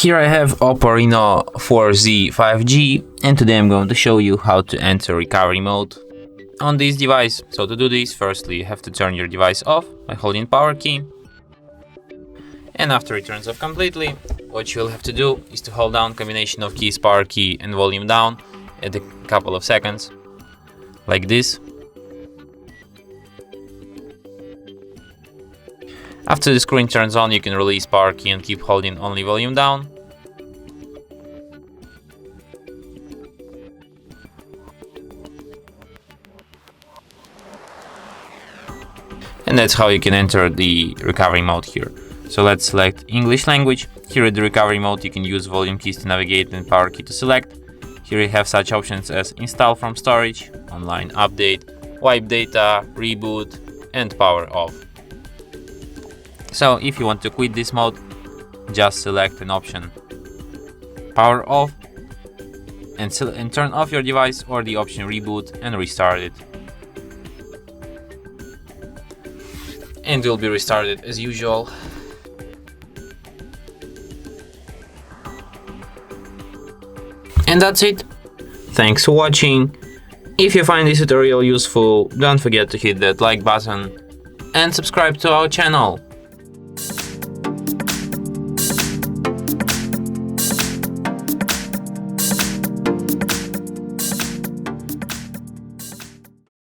Here I have OPPO Reno4 Z 5G, and today I'm going to show you how to enter recovery mode on this device. So to do this, firstly you have to turn your device off by holding power key, and after it turns off completely, what you'll have to do is to hold down combination of keys, power key and volume down at a couple of seconds, like this. After the screen turns on, you can release power key and keep holding only volume down. And that's how you can enter the recovery mode here. So let's select English language. Here at the recovery mode you can use volume keys to navigate and power key to select. Here you have such options as install from storage, online update, wipe data, reboot and power off. So if you want to quit this mode, just select an option power off and turn off your device, or the option reboot and restart it. And it will be restarted as usual. And that's it. Thanks for watching. If you find this tutorial useful, don't forget to hit that like button and subscribe to our channel.